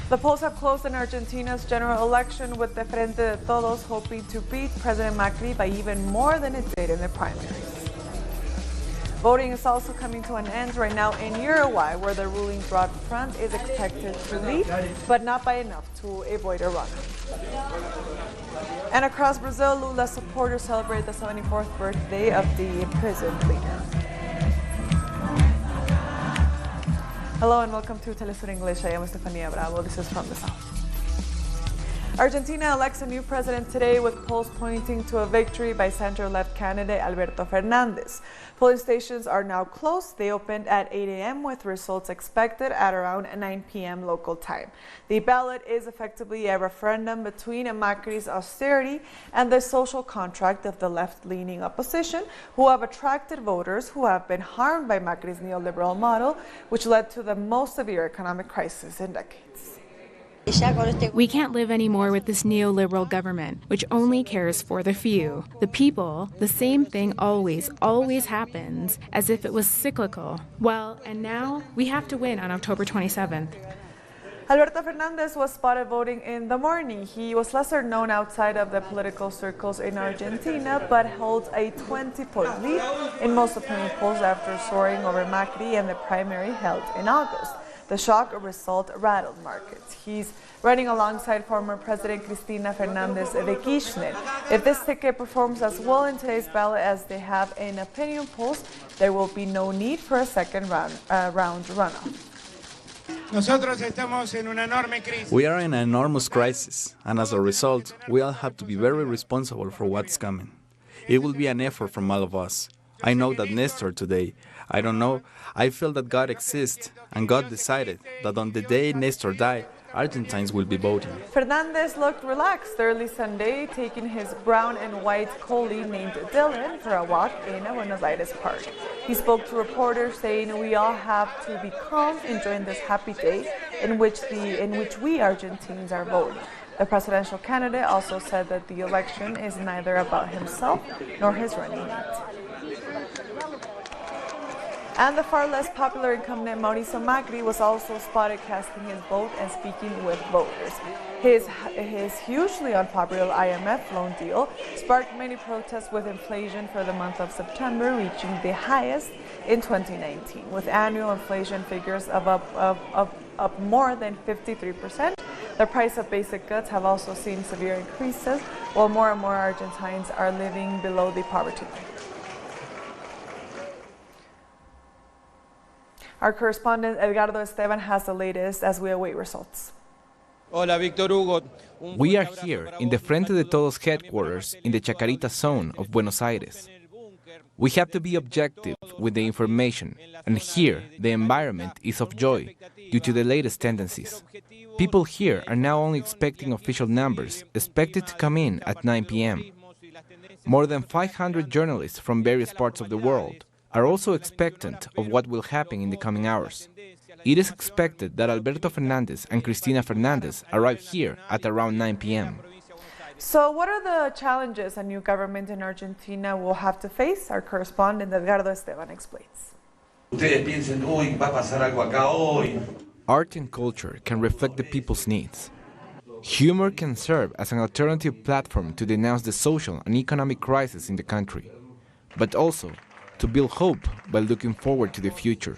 The polls have closed in Argentina's general election, with the Frente de Todos hoping to beat President Macri by even more than it did in the primaries. Voting is also coming to an end right now in Uruguay, where the ruling Broad Front is expected to lead, but not by enough to avoid a runoff. And across Brazil, Lula's supporters celebrate the 74th birthday of the imprisoned leader. Hello and welcome to Telesur English. I am Estefania Bravo. This is from the South. Argentina elects a new president today, with polls pointing to a victory by center-left candidate Alberto Fernandez. Polling stations are now closed. They opened at 8 a.m. with results expected at around 9 p.m. local time. The ballot is effectively a referendum between Macri's austerity and the social contract of the left-leaning opposition, who have attracted voters who have been harmed by Macri's neoliberal model, which led to the most severe economic crisis in decades. We can't live anymore with this neoliberal government, which only cares for the few. The people, the same thing always happens, as if it was cyclical. Well, and now we have to win on October 27th. Alberto Fernandez was spotted voting in the morning. He was lesser known outside of the political circles in Argentina, but holds a 20-point lead in most opinion polls after soaring over Macri in the primary held in August. The shock result rattled markets. He's running alongside former President Cristina Fernández de Kirchner. If this ticket performs as well in today's ballot as they have in opinion polls, there will be no need for a second round runoff. We are in an enormous crisis, and as a result, we all have to be very responsible for what's coming. It will be an effort from all of us. I know that Nestor today, I don't know, I feel that God exists, and God decided that on the day Nestor died, Argentines will be voting. Fernandez looked relaxed early Sunday, taking his brown and white collie named Dylan for a walk in a Buenos Aires park. He spoke to reporters saying, "We all have to be calm, enjoying this happy day in which we Argentines are voting." The presidential candidate also said that the election is neither about himself nor his running mate. And the far less popular incumbent Mauricio Macri was also spotted casting his vote and speaking with voters. His hugely unpopular IMF loan deal sparked many protests, with inflation for the month of September reaching the highest in 2019, with annual inflation figures of up more than 53%. The price of basic goods have also seen severe increases, while more and more Argentines are living below the poverty line. Our correspondent Edgardo Esteban has the latest as we await results. We are here in the Frente de Todos headquarters in the Chacarita zone of Buenos Aires. We have to be objective with the information, and here the environment is of joy due to the latest tendencies. People here are now only expecting official numbers, expected to come in at 9 p.m. More than 500 journalists from various parts of the world are also expectant of what will happen in the coming hours. It is expected that Alberto Fernandez and Cristina Fernández arrive here at around 9 p.m. So what are the challenges a new government in Argentina will have to face? Our correspondent Edgardo Esteban explains. Art and culture can reflect the people's needs. Humor can serve as an alternative platform to denounce the social and economic crisis in the country, but also to build hope by looking forward to the future.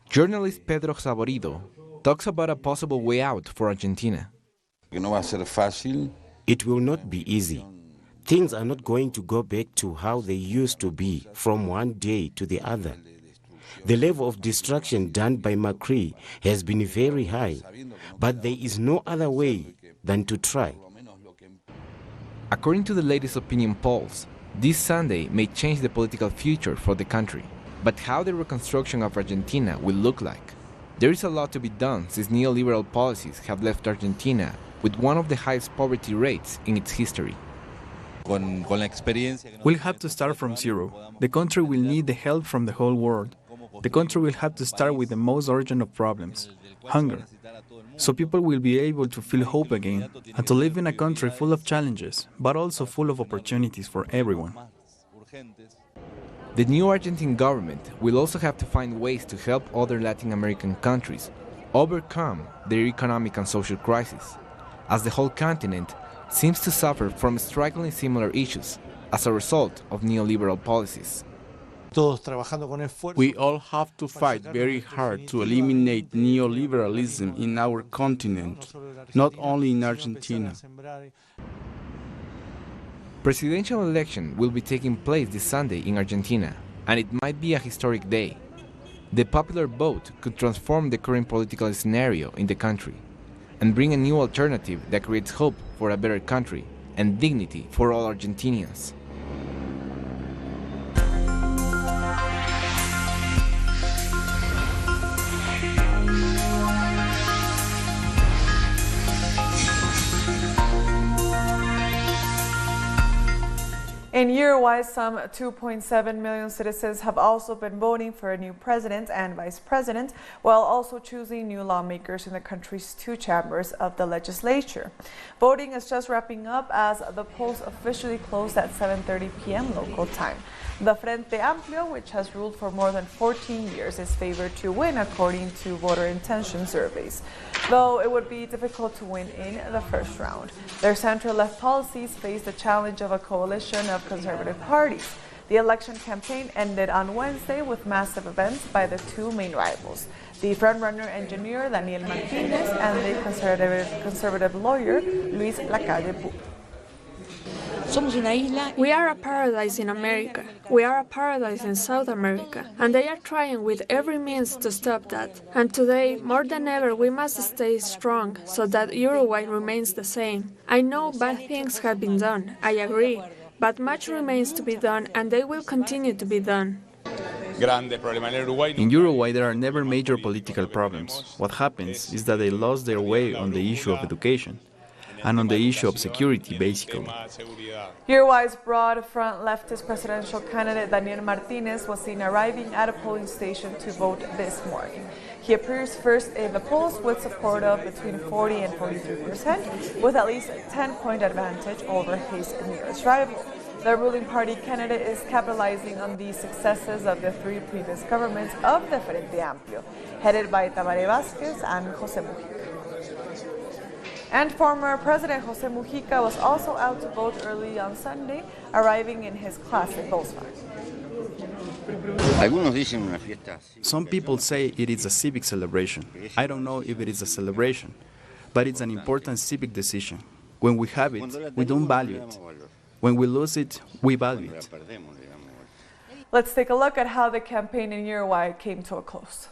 Journalist Pedro Saborido talks about a possible way out for Argentina. It will not be easy. Things are not going to go back to how they used to be from one day to the other. The level of destruction done by Macri has been very high, but there is no other way than to try. According to the latest opinion polls, this Sunday may change the political future for the country. But how the reconstruction of Argentina will look like? There is a lot to be done, since neoliberal policies have left Argentina with one of the highest poverty rates in its history. We'll have to start from zero. The country will need the help from the whole world. The country will have to start with the most urgent of problems, hunger. So people will be able to feel hope again and to live in a country full of challenges, but also full of opportunities for everyone. The new Argentine government will also have to find ways to help other Latin American countries overcome their economic and social crisis, as the whole continent seems to suffer from strikingly similar issues as a result of neoliberal policies. We all have to fight very hard to eliminate neoliberalism in our continent, not only in Argentina. Presidential election will be taking place this Sunday in Argentina, and it might be a historic day. The popular vote could transform the current political scenario in the country and bring a new alternative that creates hope for a better country and dignity for all Argentinians. In Uruguay, some 2.7 million citizens have also been voting for a new president and vice president, while also choosing new lawmakers in the country's two chambers of the legislature. Voting is just wrapping up as the polls officially closed at 7:30 p.m. local time. The Frente Amplio, which has ruled for more than 14 years, is favored to win according to voter intention surveys, though it would be difficult to win in the first round. Their center-left policies face the challenge of a coalition of conservative parties. The election campaign ended on Wednesday with massive events by the two main rivals, the frontrunner engineer Daniel Martinez and the conservative lawyer Luis Lacalle Pou. We are a paradise in America. We are a paradise in South America, and they are trying with every means to stop that. And today, more than ever, we must stay strong so that Uruguay remains the same. I know bad things have been done, I agree, but much remains to be done, and they will continue to be done. In Uruguay, there are never major political problems. What happens is that they lost their way on the issue of education and on the issue of security, basically. Uruguay's broad front leftist presidential candidate Daniel Martinez was seen arriving at a polling station to vote this morning. He appears first in the polls with support of between 40 and 43%, with at least a 10-point advantage over his nearest rival. The ruling party candidate is capitalizing on the successes of the three previous governments of the Frente Amplio, headed by Tabaré Vázquez and José Mujica. And former President José Mujica was also out to vote early on Sunday, arriving in his classic Volkswagen. Some people say it is a civic celebration. I don't know if it is a celebration, but it's an important civic decision. When we have it, we don't value it. When we lose it, we value it. Let's take a look at how the campaign in Uruguay came to a close.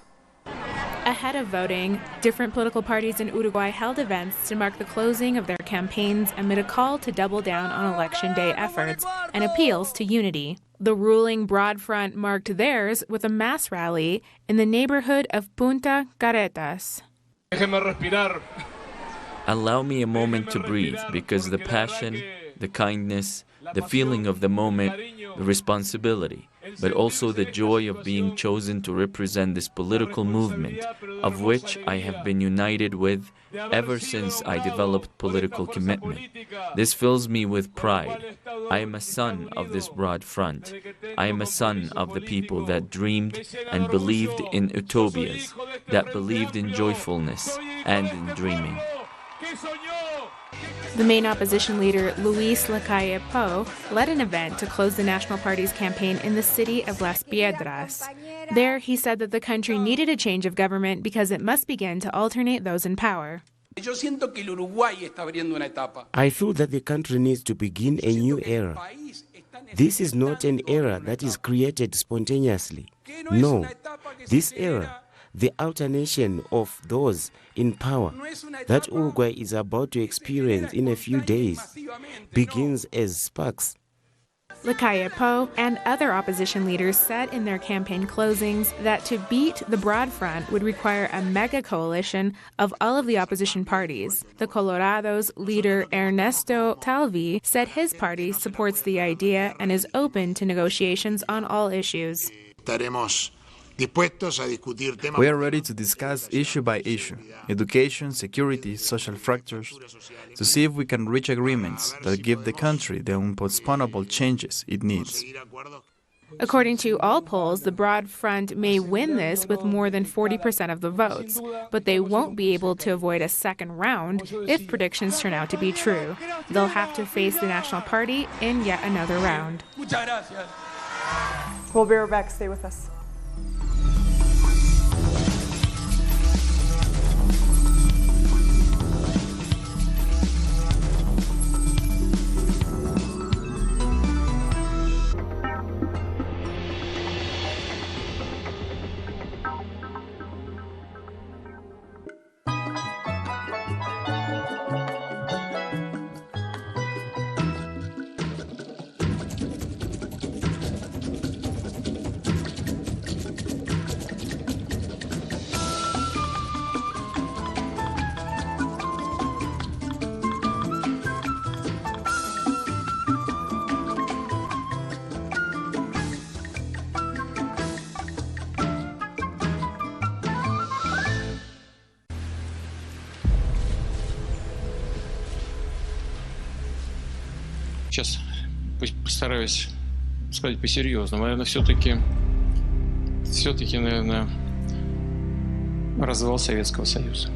Ahead of voting, different political parties in Uruguay held events to mark the closing of their campaigns amid a call to double down on election day efforts and appeals to unity. The ruling Broad Front marked theirs with a mass rally in the neighborhood of Punta Carretas. Allow me a moment to breathe, because the passion, the kindness, the feeling of the moment, the responsibility, but also the joy of being chosen to represent this political movement, of which I have been united with ever since I developed political commitment. This fills me with pride. I am a son of this broad front. I am a son of the people that dreamed and believed in utopias, that believed in joyfulness and in dreaming. The main opposition leader, Luis Lacalle Pou, led an event to close the National Party's campaign in the city of Las Piedras. There, he said that the country needed a change of government because it must begin to alternate those in power. I feel that the country needs to begin a new era. This is not an era that is created spontaneously. No, this era, the alternation of those in power that Uruguay is about to experience in a few days, begins as sparks. Lacalle Pou and other opposition leaders said in their campaign closings that to beat the Broad Front would require a mega coalition of all of the opposition parties. The Colorado's leader Ernesto Talvi said his party supports the idea and is open to negotiations on all issues. We are ready to discuss issue by issue, education, security, social fractures, to see if we can reach agreements that give the country the unpostponable changes it needs. According to all polls, the Broad Front may win this with more than 40% of the votes, but they won't be able to avoid a second round if predictions turn out to be true. They'll have to face the National Party in yet another round. We'll be right back. Stay with us. Сейчас постараюсь сказать по-серьезному. Наверное, все-таки, наверное, развал Советского Союза.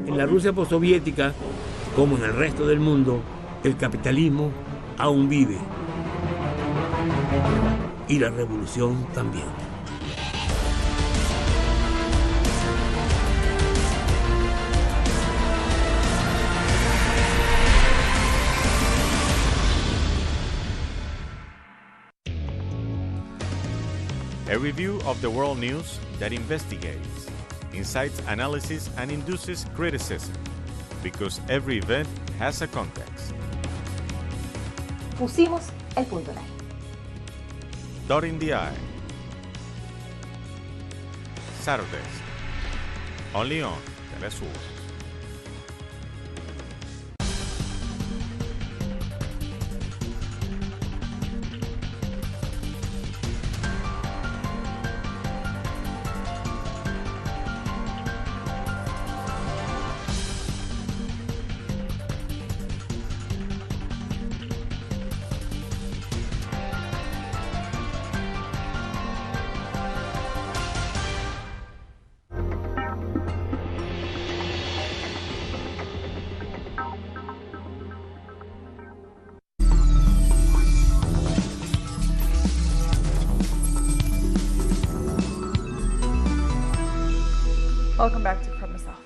En la Rusia postsoviética, como en el resto del mundo, el capitalismo aún vive. Y la revolución también. A review of the world news that investigates, incites analysis, and induces criticism, because every event has a context. Pusimos el punto en la I. Dotting the I. Saturdays, only on Telesur. Welcome back to Premise Off.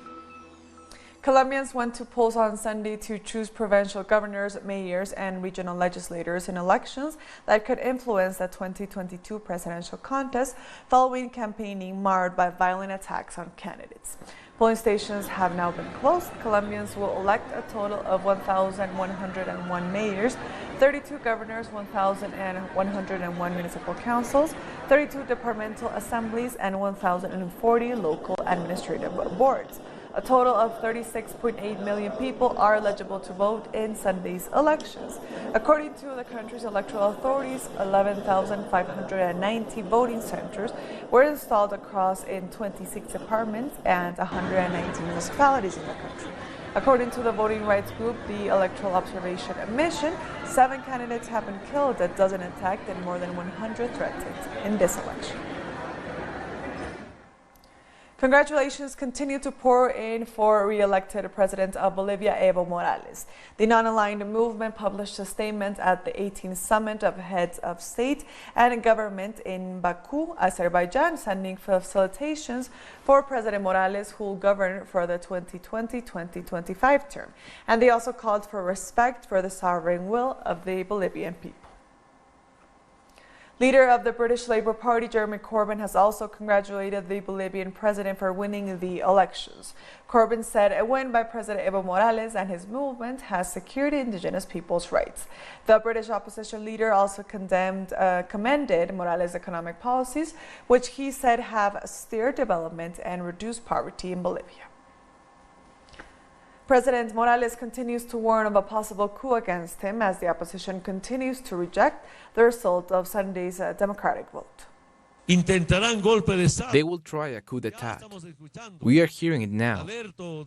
Colombians went to polls on Sunday to choose provincial governors, mayors, and regional legislators in elections that could influence the 2022 presidential contest following campaigning marred by violent attacks on candidates. Polling stations have now been closed. Colombians will elect a total of 1,101 mayors, 32 governors, 1,101 municipal councils, 32 departmental assemblies, and 1,040 local administrative boards. A total of 36.8 million people are eligible to vote in Sunday's elections. According to the country's electoral authorities, 11,590 voting centers were installed across in 26 departments and 119 municipalities in the country. According to the voting rights group, the Electoral Observation Mission, 7 candidates have been killed, a dozen attacked, and more than 100 threatened in this election. Congratulations continue to pour in for re-elected President of Bolivia, Evo Morales. The non-aligned movement published a statement at the 18th Summit of Heads of State and Government in Baku, Azerbaijan, sending felicitations for President Morales, who will govern for the 2020-2025 term. And they also called for respect for the sovereign will of the Bolivian people. Leader of the British Labour Party, Jeremy Corbyn, has also congratulated the Bolivian president for winning the elections. Corbyn said a win by President Evo Morales and his movement has secured indigenous people's rights. The British opposition leader also commended Morales' economic policies, which he said have steered development and reduced poverty in Bolivia. President Morales continues to warn of a possible coup against him as the opposition continues to reject the result of Sunday's democratic vote. They will try a coup d'etat. We are hearing it now.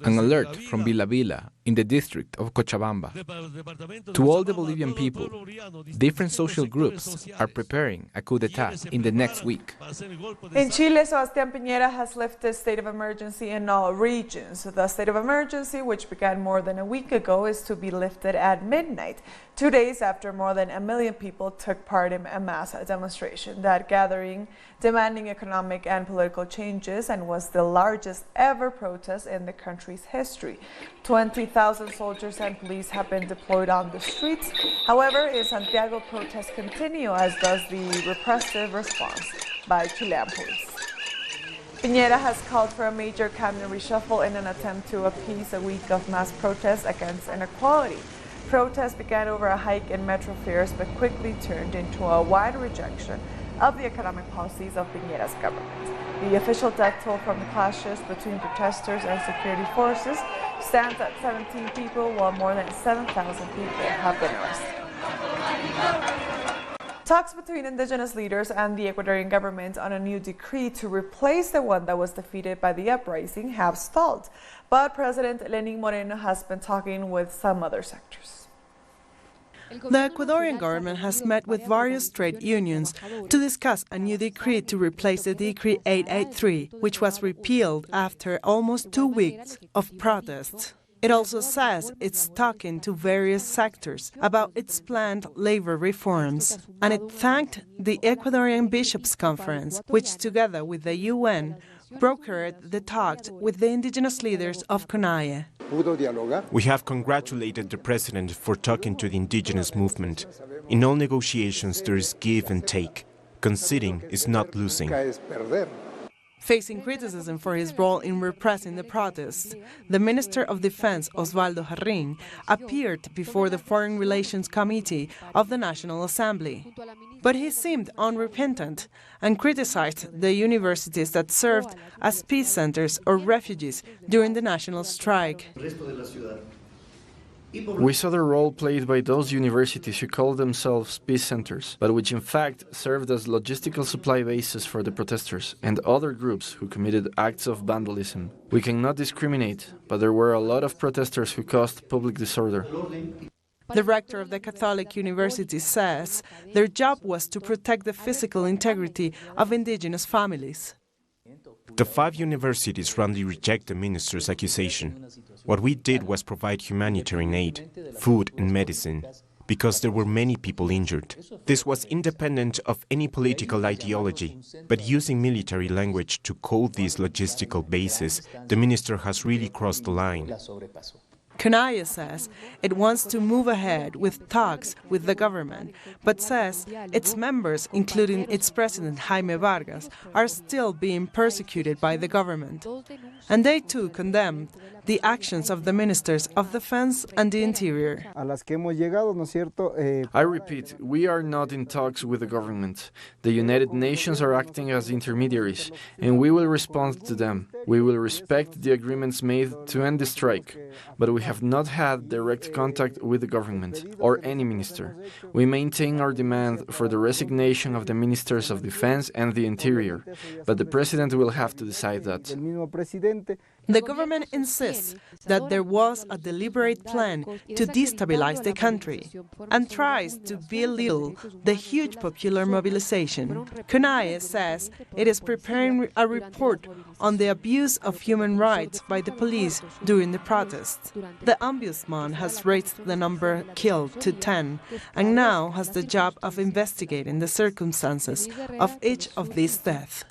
An alert from Vila Vila, in the district of Cochabamba. To all the Bolivian people, different social groups are preparing a coup d'etat in the next week. In Chile, Sebastián Piñera has lifted state of emergency in all regions. The state of emergency, which began more than a week ago, is to be lifted at midnight, 2 days after more than 1 million people took part in a mass demonstration. That gathering demanding economic and political changes and was the largest ever protest in the country's history. 20,000 soldiers and police have been deployed on the streets. However, in Santiago, protests continue, as does the repressive response by Chilean police. Piñera has called for a major cabinet reshuffle in an attempt to appease a week of mass protests against inequality. Protests began over a hike in metro fares but quickly turned into a wide rejection of the economic policies of Piñera's government. The official death toll from the clashes between protesters and security forces stands at 17 people, while more than 7,000 people have been arrested. Talks between indigenous leaders and the Ecuadorian government on a new decree to replace the one that was defeated by the uprising have stalled, but President Lenín Moreno has been talking with some other sectors. The Ecuadorian government has met with various trade unions to discuss a new decree to replace the Decree 883, which was repealed after almost 2 weeks of protests. It also says it's talking to various sectors about its planned labor reforms, and it thanked the Ecuadorian Bishops' Conference, which together with the UN brokered the talks with the indigenous leaders of CONAIE. We have congratulated the President for talking to the indigenous movement. In all negotiations there is give and take. Conceding is not losing. Facing criticism for his role in repressing the protests, the Minister of Defense, Osvaldo Jarrín, appeared before the Foreign Relations Committee of the National Assembly. But he seemed unrepentant and criticized the universities that served as peace centers or refuges during the national strike. We saw the role played by those universities who call themselves peace centers, but which in fact served as logistical supply bases for the protesters and other groups who committed acts of vandalism. We cannot discriminate, but there were a lot of protesters who caused public disorder. The rector of the Catholic University says their job was to protect the physical integrity of indigenous families. The 5 universities roundly reject the minister's accusation. What we did was provide humanitarian aid, food and medicine, because there were many people injured. This was independent of any political ideology, but using military language to call these logistical bases, the minister has really crossed the line. CONAIE says it wants to move ahead with talks with the government, but says its members, including its president Jaime Vargas, are still being persecuted by the government. And they too condemned the actions of the ministers of Defense and the Interior. I repeat, we are not in talks with the government. The United Nations are acting as intermediaries, and we will respond to them. We will respect the agreements made to end the strike, but we have not had direct contact with the government or any minister. We maintain our demand for the resignation of the ministers of Defense and the Interior, but the president will have to decide that. The government insists that there was a deliberate plan to destabilize the country and tries to belittle the huge popular mobilization. CONAIE says it is preparing a report on the abuse of human rights by the police during the protests. The ombudsman has raised the number killed to 10 and now has the job of investigating the circumstances of each of these deaths.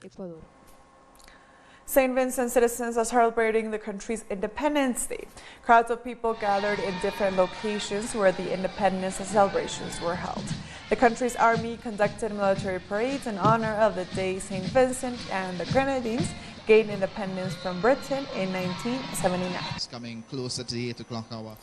St. Vincent citizens are celebrating the country's Independence Day. Crowds of people gathered in different locations where the independence celebrations were held. The country's army conducted military parades in honor of the day St. Vincent and the Grenadines gained independence from Britain in 1979. It's coming closer to the 8 o'clock hour.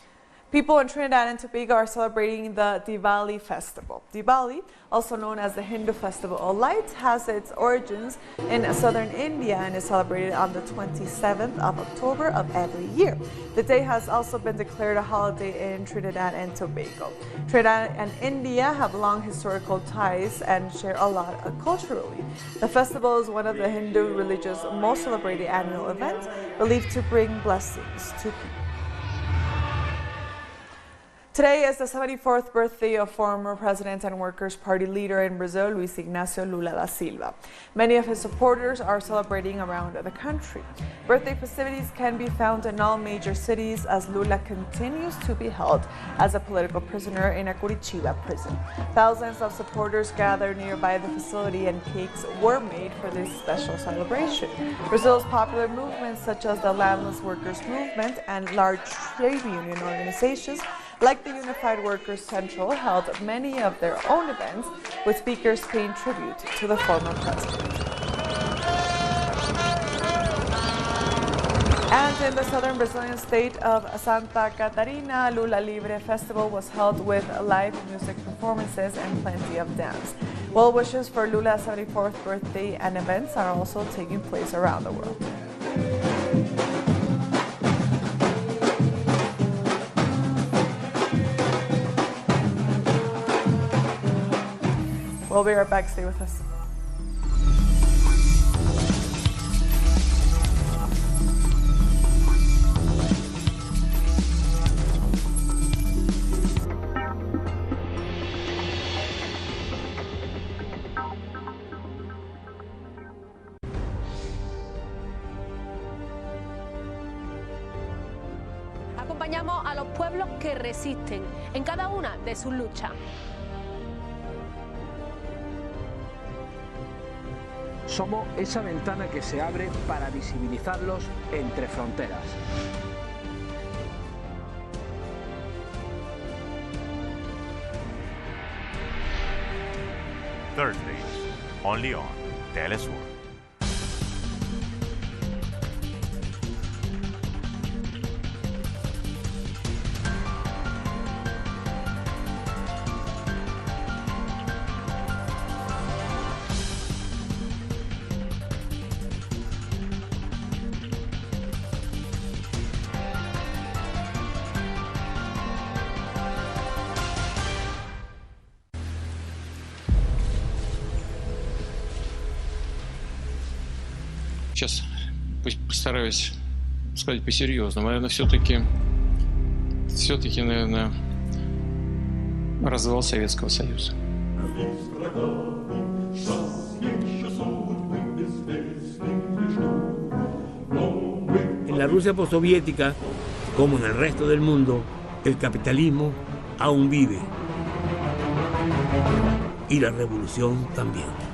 People in Trinidad and Tobago are celebrating the Diwali festival. Diwali, also known as the Hindu Festival of Lights, has its origins in southern India and is celebrated on the 27th of October of every year. The day has also been declared a holiday in Trinidad and Tobago. Trinidad and India have long historical ties and share a lot culturally. The festival is one of the Hindu religion's most celebrated annual events, believed to bring blessings to people. Today is the 74th birthday of former President and Workers' Party leader in Brazil, Luis Ignacio Lula da Silva. Many of his supporters are celebrating around the country. Birthday festivities can be found in all major cities as Lula continues to be held as a political prisoner in a Curitiba prison. Thousands of supporters gathered nearby the facility and cakes were made for this special celebration. Brazil's popular movements such as the Landless Workers Movement and large trade union organizations like the Unified Workers Central held many of their own events with speakers paying tribute to the former president. And in the southern Brazilian state of Santa Catarina, Lula Libre Festival was held with live music performances and plenty of dance. Well wishes for Lula's 74th birthday and events are also taking place around the world. We'll be right back. Stay with us. Acompañamos a los pueblos que resisten en cada una de sus luchas. Somos esa ventana que se abre para visibilizarlos entre fronteras. Thursdays, only on Telesur. Сейчас постараюсь сказать по-серьезному. Наверное, все-таки, развал Советского Союза. En la Rusia postsoviética, como en el resto del mundo, el capitalismo aún vive. Y la revolución también.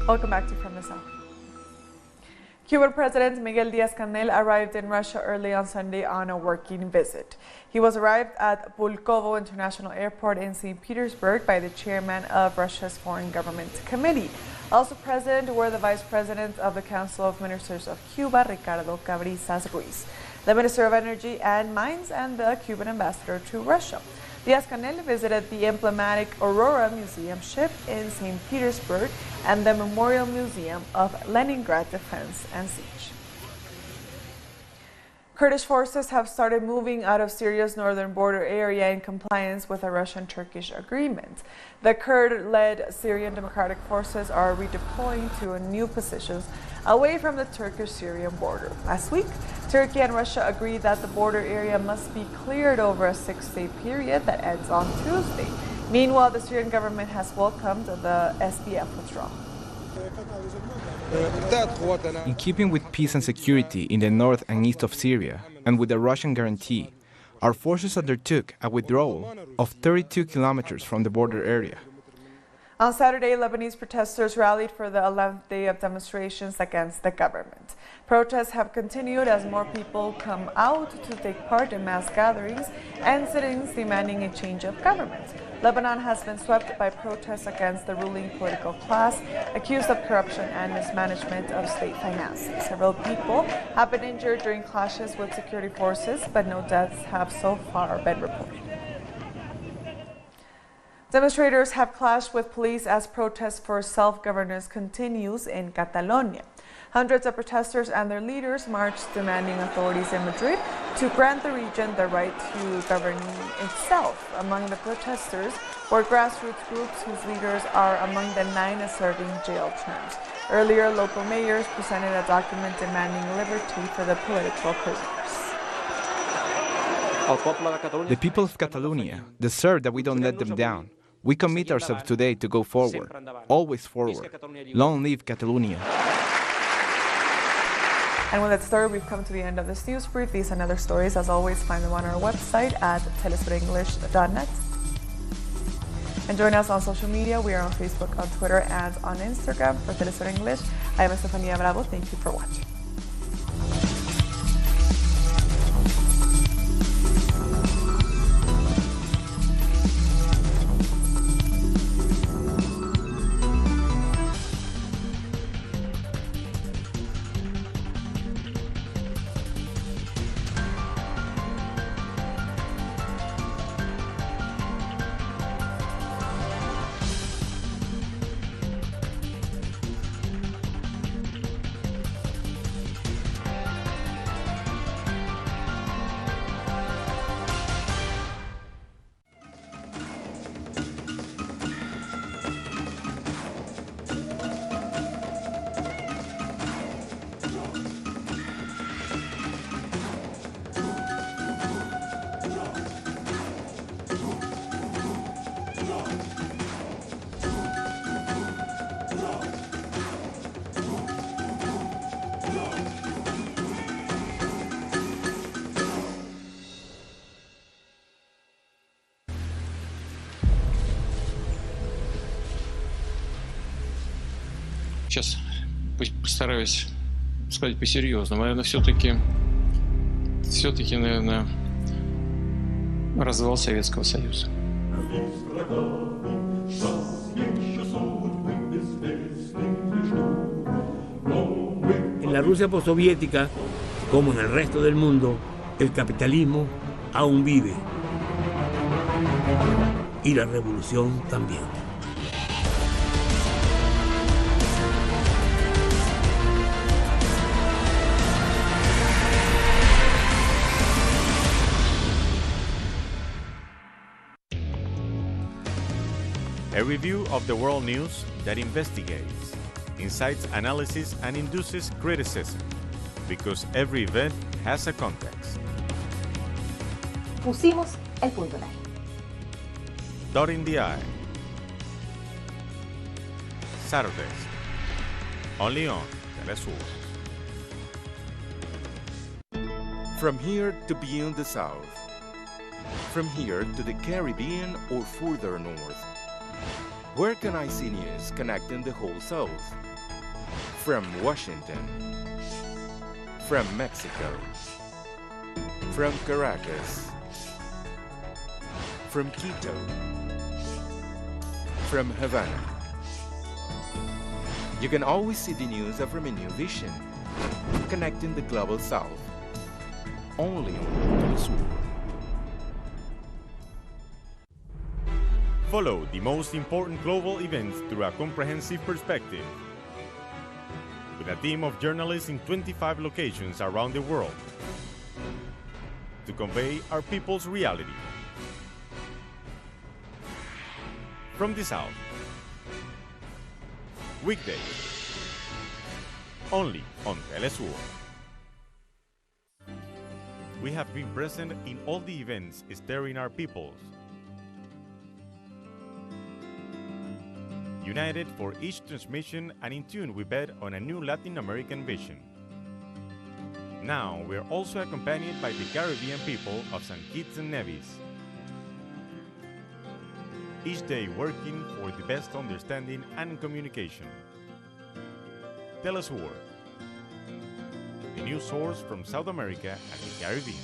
Welcome back to From the South. Cuban President Miguel Díaz-Canel arrived in Russia early on Sunday on a working visit. He was arrived at Pulkovo International Airport in St. Petersburg by the chairman of Russia's Foreign Government Committee. Also present were the Vice President of the Council of Ministers of Cuba, Ricardo Cabrizas Ruiz, the Minister of Energy and Mines, and the Cuban ambassador to Russia. Díaz-Canel visited the emblematic Aurora Museum ship in St. Petersburg and the Memorial Museum of Leningrad Defense and Siege. Kurdish forces have started moving out of Syria's northern border area in compliance with a Russian-Turkish agreement. The Kurd-led Syrian Democratic Forces are redeploying to new positions away from the Turkish-Syrian border. Last week, Turkey and Russia agreed that the border area must be cleared over a 6-day period that ends on Tuesday. Meanwhile, the Syrian government has welcomed the SDF withdrawal. In keeping with peace and security in the north and east of Syria, and with the Russian guarantee, our forces undertook a withdrawal of 32 kilometers from the border area. On Saturday, Lebanese protesters rallied for the 11th day of demonstrations against the government. Protests have continued as more people come out to take part in mass gatherings and sit-ins demanding a change of government. Lebanon has been swept by protests against the ruling political class, accused of corruption and mismanagement of state finances. Several people have been injured during clashes with security forces, but no deaths have so far been reported. Demonstrators have clashed with police as protests for self-governance continues in Catalonia. Hundreds of protesters and their leaders marched demanding authorities in Madrid to grant the region the right to govern itself. Among the protesters were grassroots groups whose leaders are among the 9 serving jail terms. Earlier, local mayors presented a document demanding liberty for the political prisoners. The people of Catalonia deserve that we don't let them down. We commit ourselves today to go forward, always forward. Long live Catalonia. And with that story, we've come to the end of this news brief. These and other stories, as always, find them on our website at telesurenglish.net. And join us on social media. We are on Facebook, on Twitter, and on Instagram for Telesur English. I am Estefania Bravo. Thank you for watching. Сейчас постараюсь сказать по-серьезному. Наверное, все-таки, наверное, развал Советского Союза. En la Rusia postsoviética, como en el resto del mundo, el capitalismo aún vive. Y la revolución también. A review of the world news that investigates, incites analysis, and induces criticism, because every event has a context. Pusimos el punto en la I. Dotting the I. Saturdays, only on Telesur. From here to beyond the South. From here to the Caribbean or further north. Where can I see news connecting the whole South? From Washington. From Mexico. From Caracas. From Quito. From Havana. You can always see the news from a new vision, connecting the global South. Only on Telesur. Follow the most important global events through a comprehensive perspective. With a team of journalists in 25 locations around the world to convey our people's reality. From the South. Weekdays. Only on Telesur. We have been present in all the events stirring our peoples. United for each transmission and in tune we bet on a new Latin American vision. Now we're also accompanied by the Caribbean people of St. Kitts and Nevis. Each day working for the best understanding and communication. Telesur, the news source from South America and the Caribbean.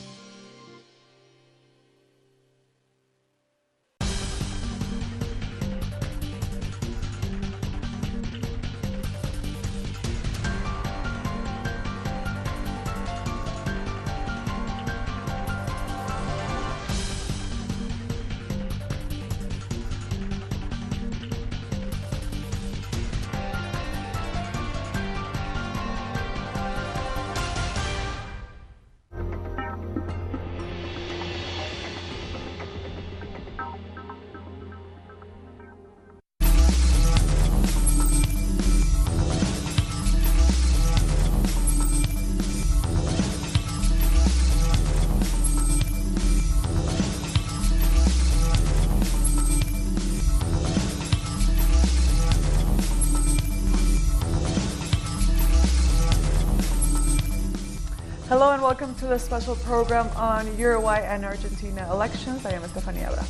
Hello and welcome to the special program on Uruguay and Argentina elections. I am Estefania Abra.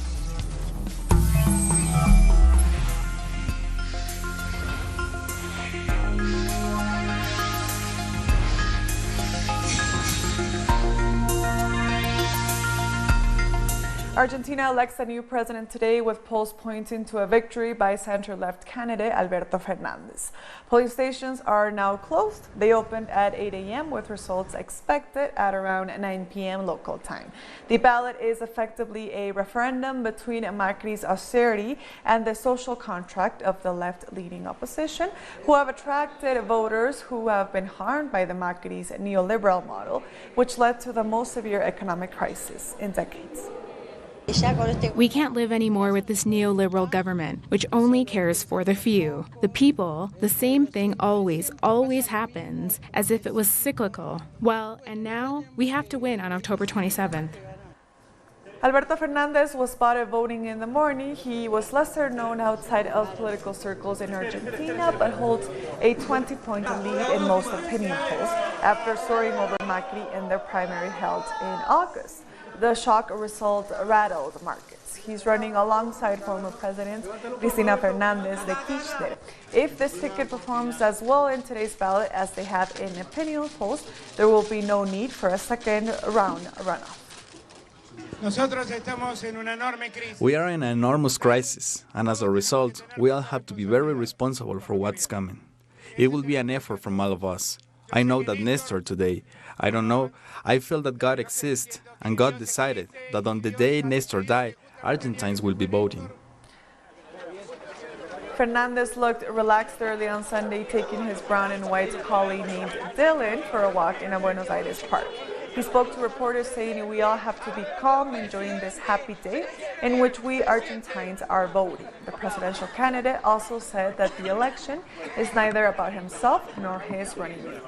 Argentina elects a new president today with polls pointing to a victory by center-left candidate Alberto Fernandez. Polling stations are now closed. They opened at 8 a.m. with results expected at around 9 p.m. local time. The ballot is effectively a referendum between Macri's austerity and the social contract of the left-leaning opposition, who have attracted voters who have been harmed by the Macri's neoliberal model, which led to the most severe economic crisis in decades. We can't live anymore with this neoliberal government, which only cares for the few. The people, the same thing always happens, as if it was cyclical. Well, and now we have to win on October 27th. Alberto Fernandez was spotted voting in the morning. He was lesser known outside of political circles in Argentina, but holds a 20-point lead in most opinion polls after soaring over Macri in their primary held in August. The shock result rattled markets. He's running alongside former President Cristina Fernández de Kirchner. If this ticket performs as well in today's ballot as they have in opinion polls, there will be no need for a second round runoff. We are in an enormous crisis, and as a result, we all have to be very responsible for what's coming. It will be an effort from all of us. I know that Nestor today, I don't know, I feel that God exists, and God decided that on the day Nestor died, Argentines will be voting. Fernandez looked relaxed early on Sunday, taking his brown and white collie named Dylan for a walk in a Buenos Aires park. He spoke to reporters saying we all have to be calm enjoying this happy day in which we Argentines are voting. The presidential candidate also said that the election is neither about himself nor his running mate.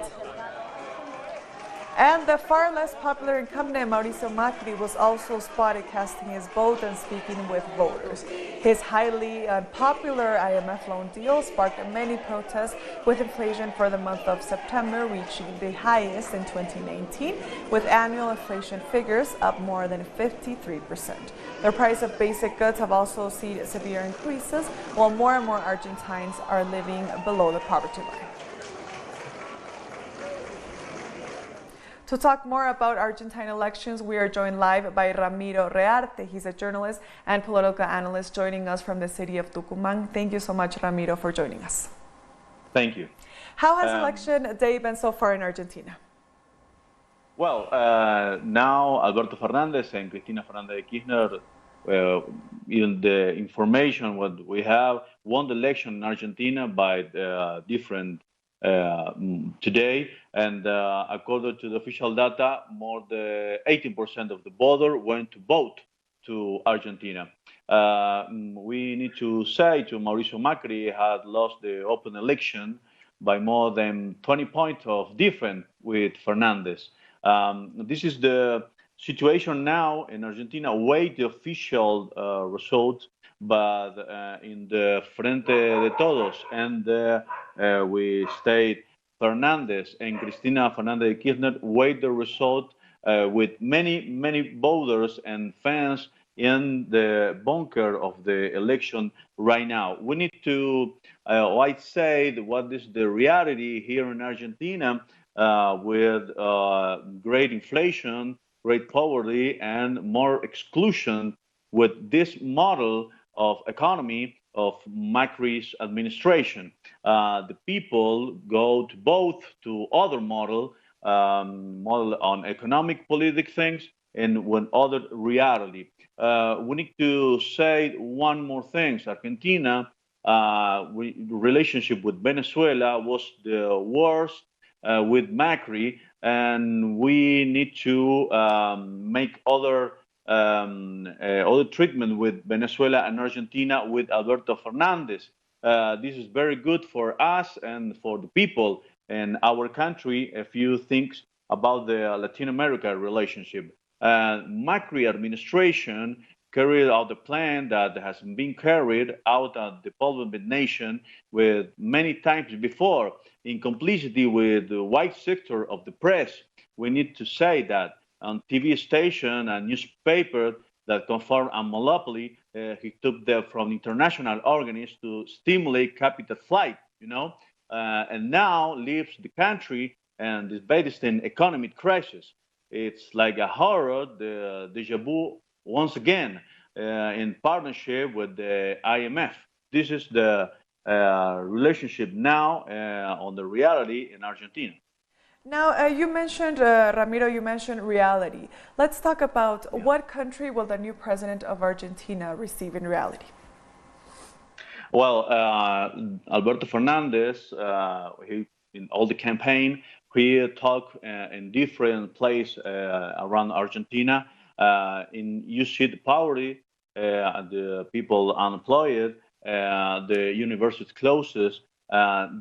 And the far less popular incumbent Mauricio Macri was also spotted casting his vote and speaking with voters. His highly unpopular IMF loan deal sparked many protests, with inflation for the month of September reaching the highest in 2019, with annual inflation figures up more than 53%. The price of basic goods have also seen severe increases, while more and more Argentines are living below the poverty line. To talk more about Argentine elections, we are joined live by Ramiro Rearte. He's a journalist and political analyst joining us from the city of Tucumán. Thank you so much, Ramiro, for joining us. Thank you. How has election day been so far in Argentina? Well, now Alberto Fernandez and Cristina Fernández de Kirchner, in the information what we have, won the election in Argentina by different today, and according to the official data, more than 18% of the voter went to vote to Argentina. We need to say to Mauricio Macri had lost the open election by more than 20 points of difference with Fernandez. This is the situation now in Argentina. Await the official result, but in the Frente de Todos and we state Fernandez and Cristina Fernández de Kirchner wait the result with many voters and fans in the bunker of the election right now. We need to, I'd say, what is the reality here in Argentina with great inflation, great poverty, and more exclusion with this model of economy of Macri's administration. The people go to both to other model on economic politic things and one other reality. We need to say one more thing. Argentina, relationship with Venezuela was the worst with Macri, and we need to make other treatment with Venezuela and Argentina with Alberto Fernandez. This is very good for us and for the people in our country. A few things about the Latin America relationship. Macri administration carried out the plan that has been carried out at the developed nation with many times before, in complicity with the white sector of the press, we need to say that on TV station and newspaper that confirm a monopoly, he took them from international organisms to stimulate capital flight, and now leaves the country and is based in economic crisis. It's like a horror, the deja vu once again in partnership with the IMF. This is the relationship now on the reality in Argentina. Now, you mentioned, Ramiro, you mentioned reality. Let's talk about what country will the new president of Argentina receive in reality? Well, Alberto Fernandez, he, in all the campaign, he talked in different places around Argentina. You see the poverty, the people unemployed, the university closes.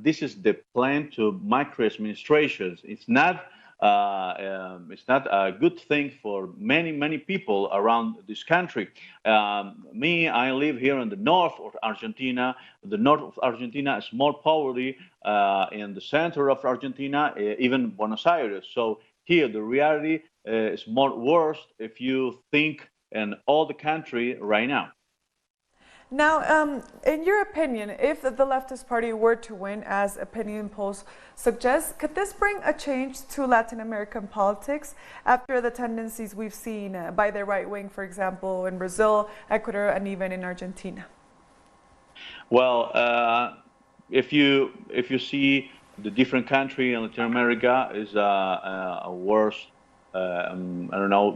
This is the plan to micro administrations. It's not a good thing for many people around this country. I live here in the north of Argentina. The north of Argentina is more poverty. In the center of Argentina, even Buenos Aires. So here the reality is more worse if you think in all the country right now. Now, in your opinion, if the leftist party were to win, as opinion polls suggest, could this bring a change to Latin American politics after the tendencies we've seen by the right wing, for example, in Brazil, Ecuador, and even in Argentina? Well, if you see the different country in Latin America is a worse,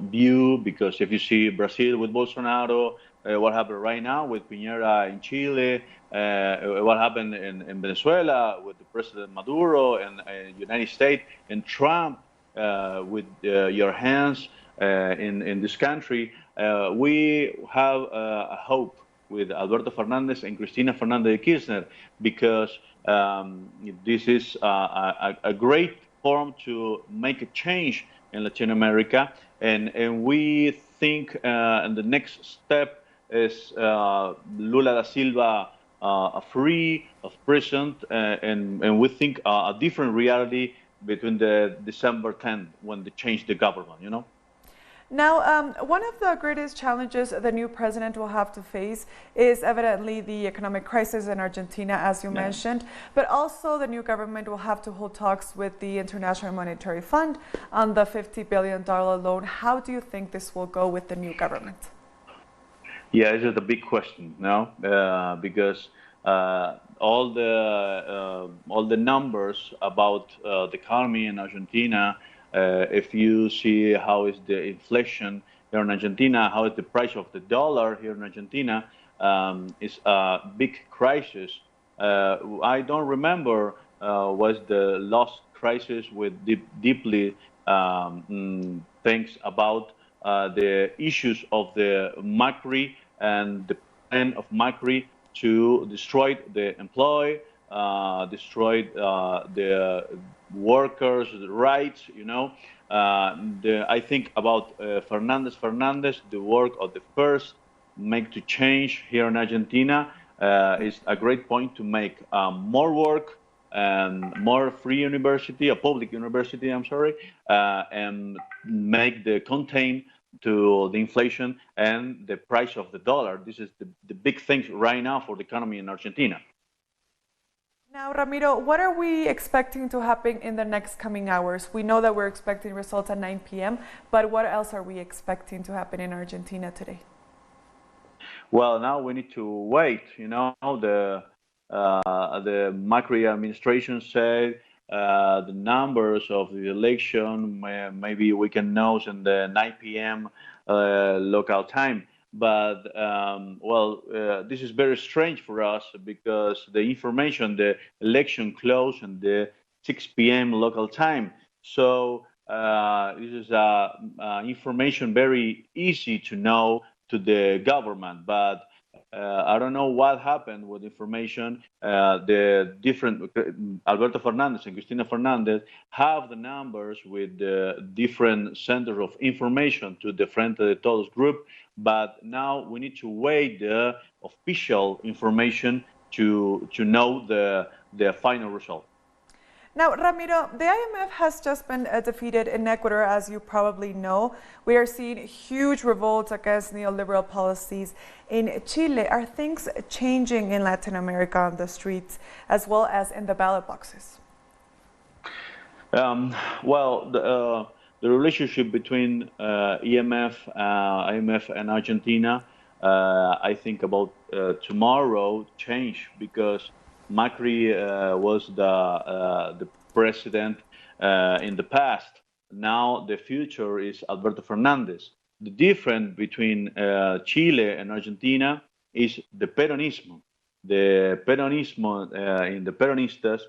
view, because if you see Brazil with Bolsonaro, what happened right now with Piñera in Chile, what happened in Venezuela with the President Maduro, and United States, and Trump with your hands in this country, we have a hope with Alberto Fernandez and Cristina Fernández de Kirchner, because this is a great forum to make a change in Latin America, and we think in the next step is Lula da Silva free of prison, and we think a different reality between the December 10th when they change the government, Now, one of the greatest challenges the new president will have to face is evidently the economic crisis in Argentina, as you mentioned, but also the new government will have to hold talks with the International Monetary Fund on the $50 billion loan. How do you think this will go with the new government? Yeah, this is a big question now, because all the numbers about the economy in Argentina, if you see how is the inflation here in Argentina, how is the price of the dollar here in Argentina, is a big crisis. I don't remember was the last crisis with deeply things about the issues of the Macri and the plan of Macri to destroy the employee, destroy the workers' rights, I think about Fernandez, the work of the first make to change here in Argentina is a great point to make more work and more free university, a public university, and make the contain to the inflation and the price of the dollar. This is the big things right now for the economy in Argentina. Now, Ramiro, what are we expecting to happen in the next coming hours? We know that we're expecting results at 9 p.m., but what else are we expecting to happen in Argentina today? Well, now we need to wait. The Macri administration said the numbers of the election, maybe we can know in the 9 p.m. Local time. But, this is very strange for us because the information, the election closed at the 6 p.m. local time. So this is information very easy to know to the government. But I don't know what happened with information. The different Alberto Fernandez and Cristina Fernandez have the numbers with the different centers of information to the Frente de Todos group, but now we need to wait the official information to know the final result. Now, Ramiro, the IMF has just been defeated in Ecuador, as you probably know. We are seeing huge revolts against neoliberal policies in Chile. Are things changing in Latin America on the streets as well as in the ballot boxes? The relationship between IMF and Argentina, I think about tomorrow change, because Macri was the president in the past. Now the future is Alberto Fernandez. The difference between Chile and Argentina is the Peronismo. The Peronismo in the Peronistas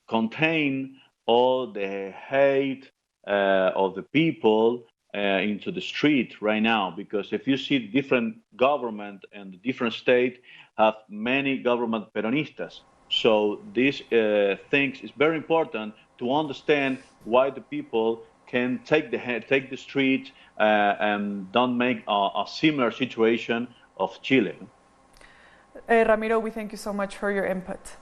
contain all the hate of the people into the street right now, because if you see different government and the different state have many government Peronistas. So these things is very important to understand why the people can take the street and don't make a similar situation of Chile. Ramiro, we thank you so much for your input.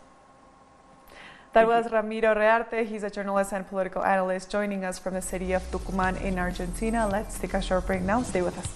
That was Ramiro Rearte. He's a journalist and political analyst joining us from the city of Tucumán in Argentina. Let's take a short break now. Stay with us.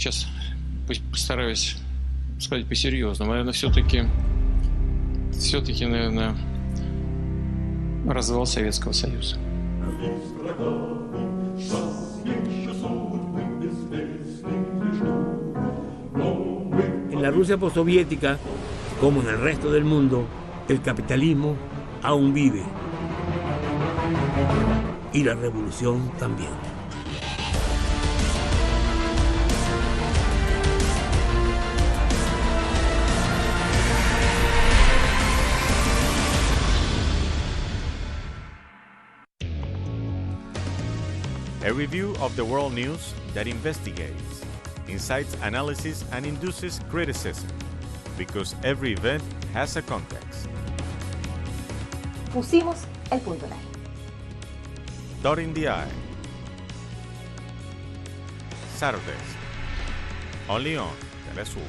Сейчас постараюсь сказать по-серьезному. Наверное, все-таки, наверное, развал Советского Союза. En la Rusia postsoviética, como en el resto del mundo, el capitalismo aún vive. Y la revolución también. A review of the world news that investigates, incites analysis, and induces criticism, because every event has a context. Pusimos el punto en la I. Dot in the I. Saturdays, only on Telesur.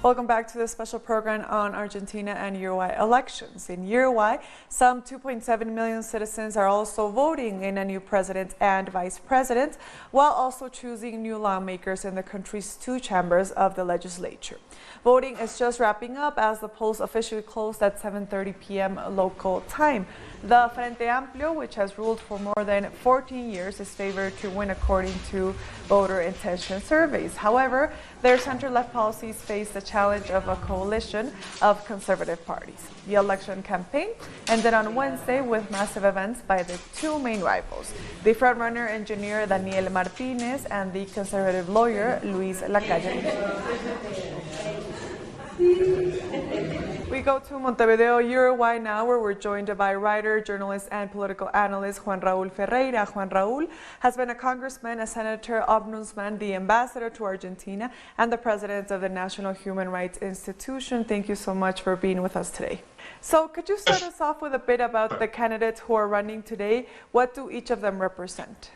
Welcome back to this special program on Argentina and Uruguay elections. In Uruguay, some 2.7 million citizens are also voting in a new president and vice president, while also choosing new lawmakers in the country's two chambers of the legislature. Voting is just wrapping up as the polls officially closed at 7:30 p.m. local time. The Frente Amplio, which has ruled for more than 14 years, is favored to win according to voter intention surveys. However, their center-left policies face the challenge of a coalition of conservative parties. The election campaign ended on Wednesday with massive events by the two main rivals, the frontrunner engineer Daniel Martinez and the conservative lawyer Luis Lacalle. We go to Montevideo, Uruguay now, where we're joined by writer, journalist, and political analyst Juan Raúl Ferreira. Juan Raúl has been a congressman, a senator, ombudsman, the ambassador to Argentina, and the president of the National Human Rights Institution. Thank you so much for being with us today. So could you start us off with a bit about the candidates who are running today? What do each of them represent?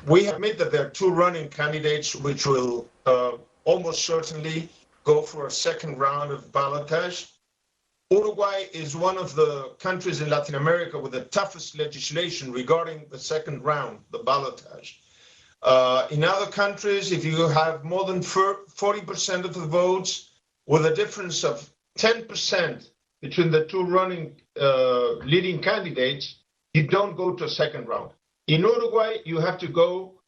We admit that there are two running candidates which will almost certainly go for a second round of ballotage. Uruguay is one of the countries in Latin America with the toughest legislation regarding the second round, the ballotage. In other countries, if you have more than 40% of the votes, with a difference of 10% between the two running leading candidates, you don't go to a second round. In Uruguay, you have to go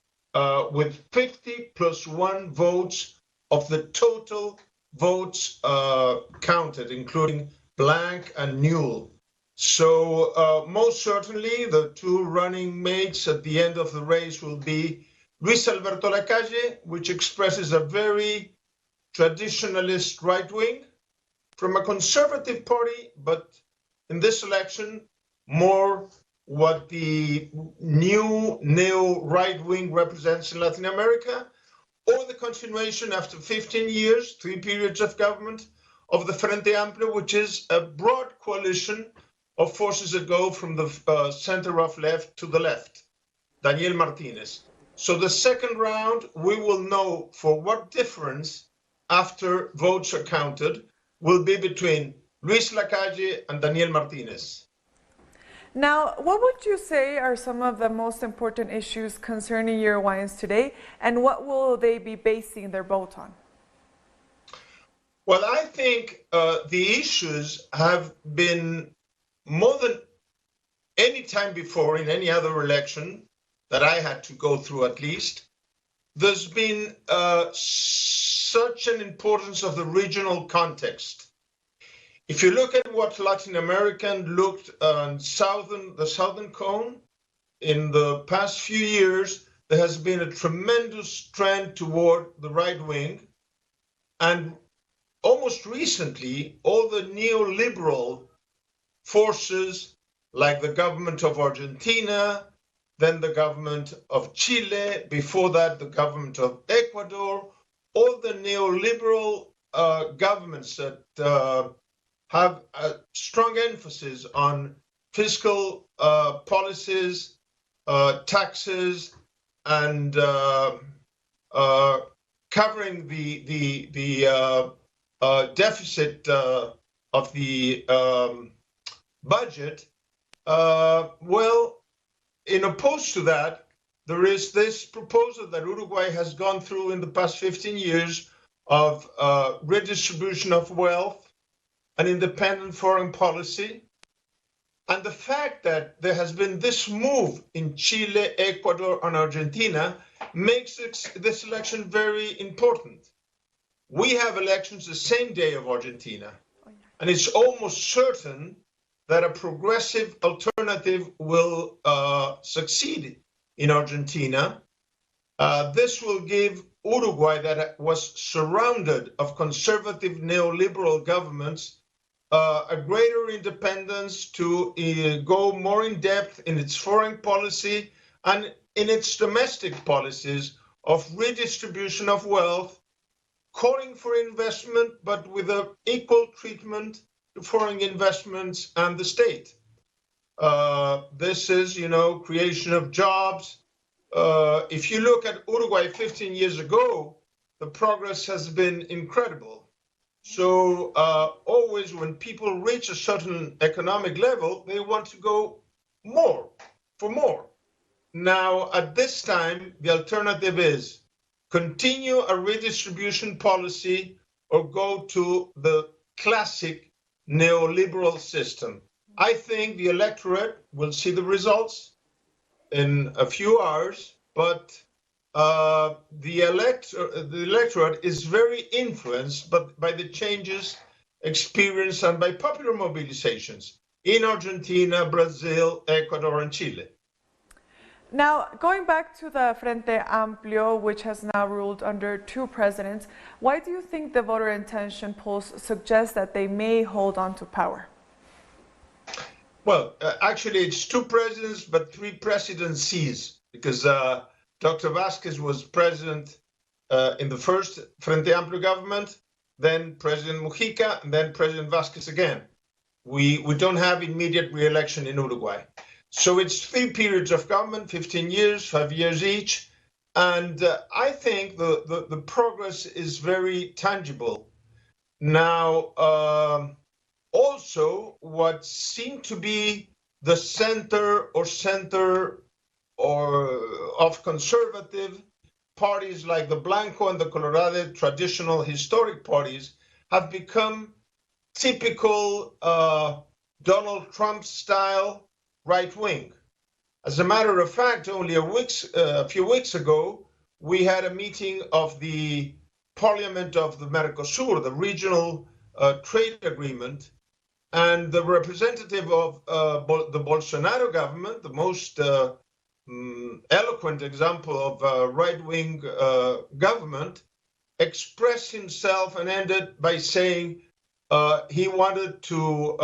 with 50 plus 1 votes of the total votes counted, including blank and null. So most certainly the two running mates at the end of the race will be Luis Alberto Lacalle, which expresses a very traditionalist right wing, from a conservative party, but in this election, more what the new neo-right wing represents in Latin America, or the continuation after 15 years, 3 periods of government, of the Frente Amplio, which is a broad coalition of forces that go from the center of left to the left, Daniel Martinez. So the second round, we will know for what difference, after votes are counted, will be between Luis Lacalle and Daniel Martinez. Now, what would you say are some of the most important issues concerning Uruguayans today, and what will they be basing their vote on? Well, I think the issues have been more than any time before in any other election that I had to go through at least. There's been such an importance of the regional context. If you look at what Latin American looked on the southern cone, in the past few years, there has been a tremendous trend toward the right wing. And almost recently, all the neoliberal forces, like the government of Argentina, then the government of Chile, before that, the government of Ecuador, all the neoliberal governments that have a strong emphasis on fiscal policies, taxes, and covering the deficit of the budget. Well, in opposed to that, there is this proposal that Uruguay has gone through in the past 15 years of redistribution of wealth, an independent foreign policy, and the fact that there has been this move in Chile, Ecuador, and Argentina makes this election very important. We have elections the same day of Argentina, and it's almost certain that a progressive alternative will succeed in Argentina. This will give Uruguay, that was surrounded of conservative neoliberal governments, a greater independence to go more in depth in its foreign policy and in its domestic policies of redistribution of wealth, calling for investment, but with an equal treatment to foreign investments and the state. This is, creation of jobs. If you look at Uruguay 15 years ago, the progress has been incredible. So always when people reach a certain economic level, they want to go more, for more. Now, at this time, the alternative is continue a redistribution policy or go to the classic neoliberal system. I think the electorate will see the results in a few hours, but the electorate is very influenced by the changes experienced and by popular mobilizations in Argentina, Brazil, Ecuador, and Chile. Now, going back to the Frente Amplio, which has now ruled under 2 presidents, why do you think the voter intention polls suggest that they may hold on to power? Well, actually, it's 2 presidents, but 3 presidencies, because Dr. Vasquez was president in the first Frente Amplio government, then President Mujica, and then President Vasquez again. We don't have immediate re-election in Uruguay. So it's 3 periods of government, 15 years, 5 years each. And I think the progress is very tangible. Now, also, what seemed to be the center of conservative parties like the Blanco and the Colorado traditional historic parties have become typical Donald Trump style right wing. As a matter of fact, only a few weeks ago, we had a meeting of the Parliament of the Mercosur, the regional trade agreement, and the representative of the Bolsonaro government, the most eloquent example of right-wing government, expressed himself and ended by saying he wanted to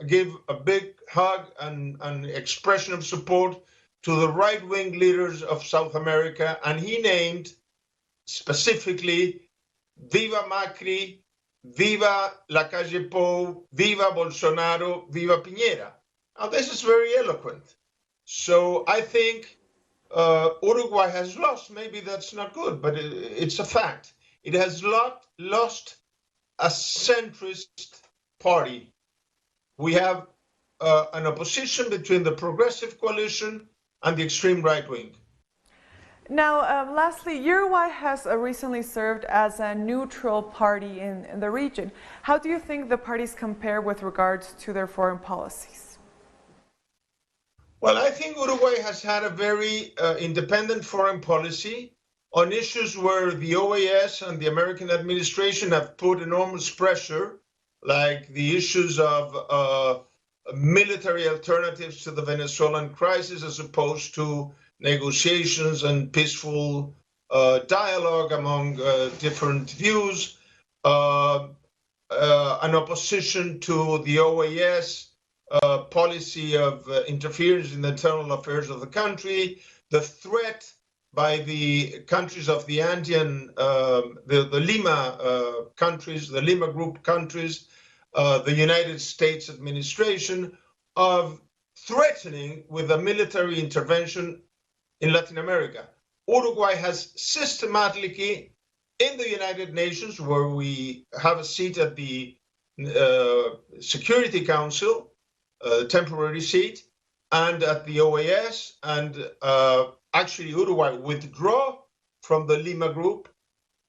give a big hug and expression of support to the right-wing leaders of South America, and he named specifically Viva Macri, Viva La Calle Pou, Viva Bolsonaro, Viva Piñera. Now, this is very eloquent. So I think Uruguay has lost. Maybe that's not good, but it's a fact. It has lost a centrist party. We have an opposition between the progressive coalition and the extreme right wing. Now, lastly, Uruguay has recently served as a neutral party in the region. How do you think the parties compare with regards to their foreign policies? Well, I think Uruguay has had a very independent foreign policy on issues where the OAS and the American administration have put enormous pressure, like the issues of military alternatives to the Venezuelan crisis as opposed to negotiations and peaceful dialogue among different views, an opposition to the OAS policy of interference in the internal affairs of the country, the threat by the countries of the Andean, the Lima countries, the Lima Group countries, the United States administration, of threatening with a military intervention in Latin America. Uruguay has systematically, in the United Nations, where we have a seat at the Security Council, temporary seat, and at the OAS, and actually Uruguay withdraw from the Lima Group,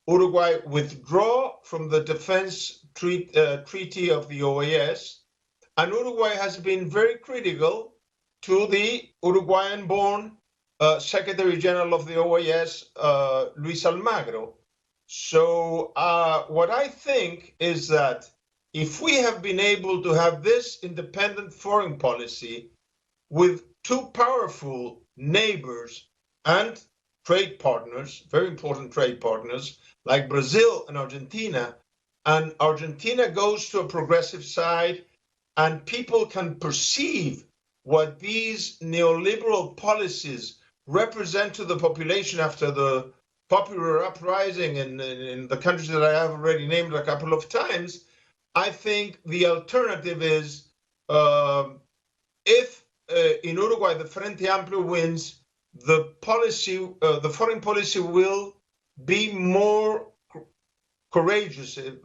Uruguay withdraw from the defense treaty of the OAS, and Uruguay has been very critical to the Uruguayan-born Secretary General of the OAS, Luis Almagro. So what I think is that if we have been able to have this independent foreign policy with 2 powerful neighbors and trade partners, very important trade partners, like Brazil and Argentina goes to a progressive side, and people can perceive what these neoliberal policies represent to the population after the popular uprising in the countries that I have already named a couple of times. I think the alternative is if in Uruguay the Frente Amplio wins, the foreign policy will be more courageous, if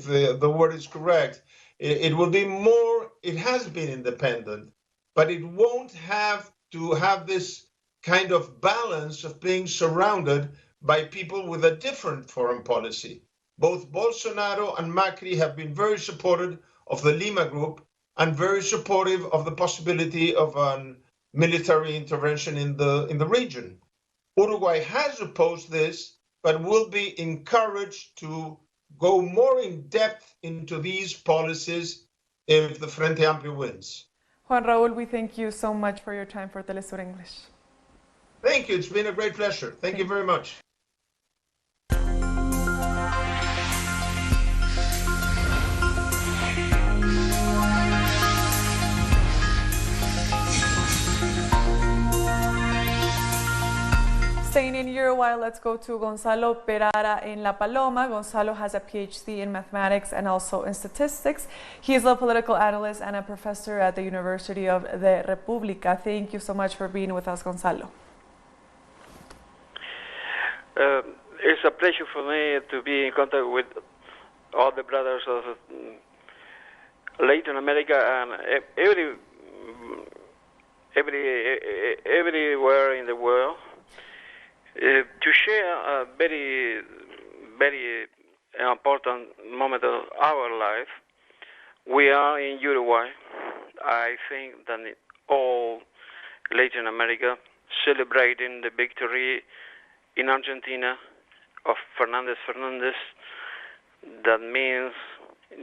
the word is correct. It will be more, it has been independent, but it won't have to have this kind of balance of being surrounded by people with a different foreign policy. Both Bolsonaro and Macri have been very supportive of the Lima Group and very supportive of the possibility of a military intervention in the region. Uruguay has opposed this, but will be encouraged to go more in depth into these policies if the Frente Amplio wins. Juan Raúl, we thank you so much for your time for Telesur English. Thank you. It's been a great pleasure. Thank you very much. Staying in Uruguay, let's go to Gonzalo Perara in La Paloma. Gonzalo has a PhD in mathematics and also in statistics. He is a political analyst and a professor at the University of the República. Thank you so much for being with us, Gonzalo. It's a pleasure for me to be in contact with all the brothers of Latin America and everywhere in the world. To share a very, very important moment of our life. We are in Uruguay. I think that all Latin America celebrating the victory in Argentina of Fernandez. That means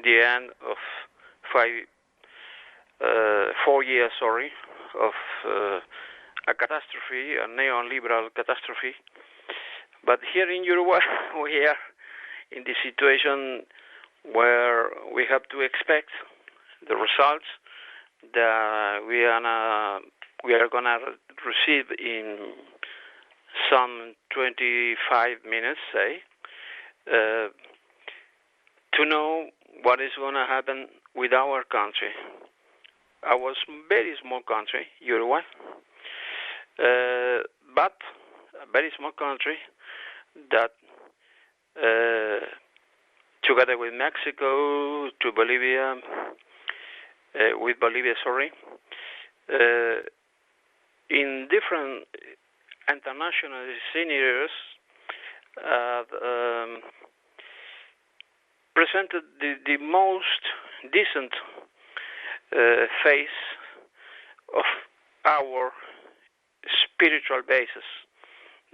the end of 4 years, of a catastrophe, a neoliberal catastrophe. But here in Uruguay, we are in the situation where we have to expect the results that we are gonna receive in some 25 minutes, say, to know what is gonna happen with our country. Our very small country, Uruguay. But a very small country that, together with Mexico, with Bolivia, in different international scenarios, presented the most decent face of our spiritual basis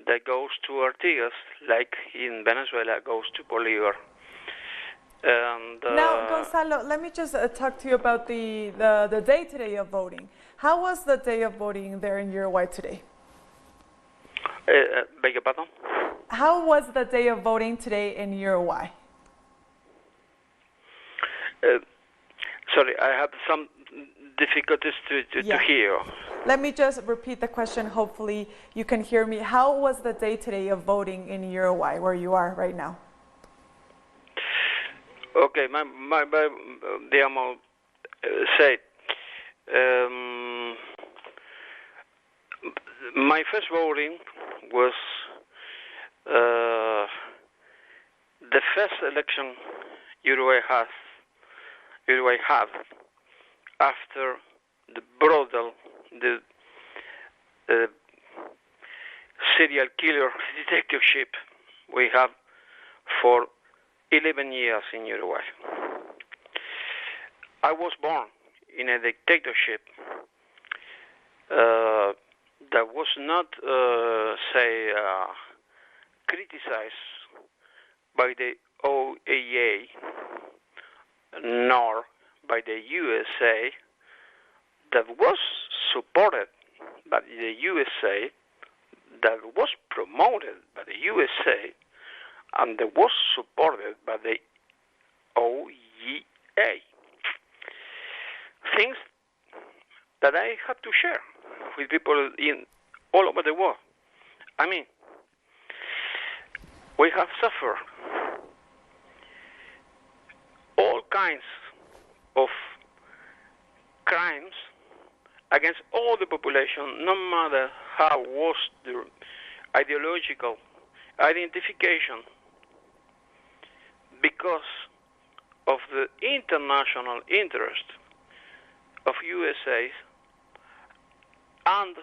that goes to Artigas, like in Venezuela goes to Bolivar. And, now, Gonzalo, let me just talk to you about the day today of voting. How was the day of voting there in Uruguay today? Beg your pardon? How was the day of voting today in Uruguay? Sorry, I have some difficulties to hear. Let me just repeat the question. Hopefully you can hear me. How was the day today of voting in Uruguay, where you are right now? Okay, my Diamo said, my first voting was the first election Uruguay had after the brutal, the serial killer dictatorship we have for 11 years in Uruguay. I was born in a dictatorship that was not, criticized by the OAA nor by the USA, that was supported by the USA, that was promoted by the USA, and that was supported by the OEA. Things that I have to share with people in all over the world. I mean, we have suffered all kinds of crimes against all the population, no matter how was the ideological identification, because of the international interest of USA and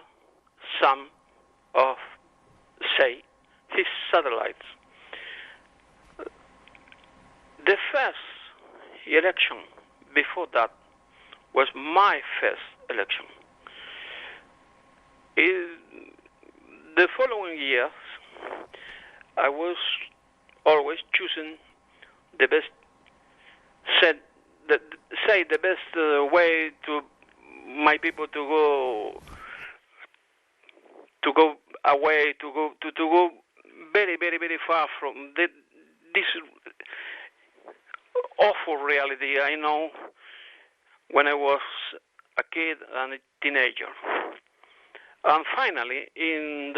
some of, say, his satellites. The first election before that was my first election. In the following years, I was always choosing the best, the best way to my people to go a way to go very, very, very far from this awful reality I know when I was a kid and a teenager. And finally, in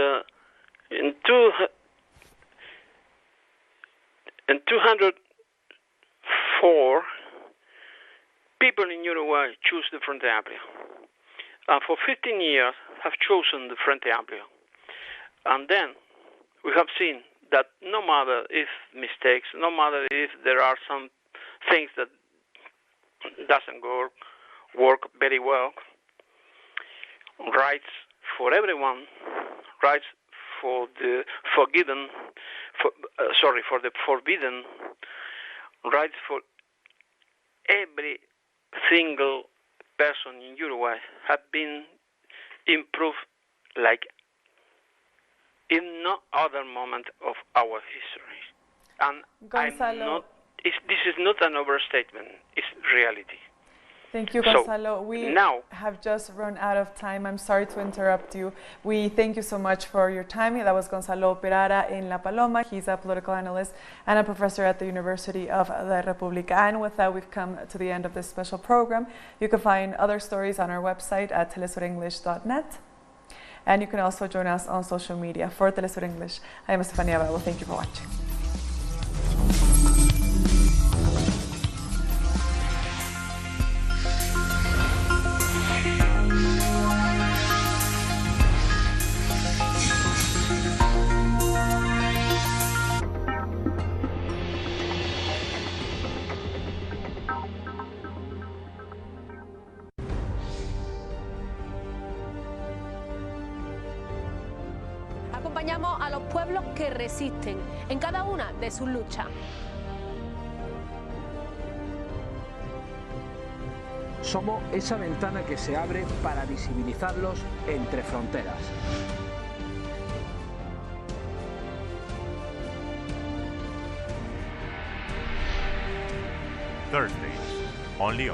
204, people in Uruguay choose the Frente Amplio. And for 15 years have chosen the Frente Amplio. And then we have seen that no matter if mistakes, no matter if there are some things that doesn't work very well, rights for everyone, rights for the forbidden, rights for every single person in Uruguay have been improved like in no other moment of our history. And Gonzalo, this is not an overstatement, it's reality. Thank you, Gonzalo. We have just run out of time. I'm sorry to interrupt you. We thank you so much for your time. That was Gonzalo Perara in La Paloma. He's a political analyst and a professor at the University of La República. And with that, we've come to the end of this special program. You can find other stories on our website at telesurenglish.net. And you can also join us on social media. For Telesur English, I am Estefania Bravo. Thank you for watching. Acompañamos a los pueblos que resisten en cada una de sus luchas. Somos esa ventana que se abre para visibilizarlos entre fronteras. Thursdays, only on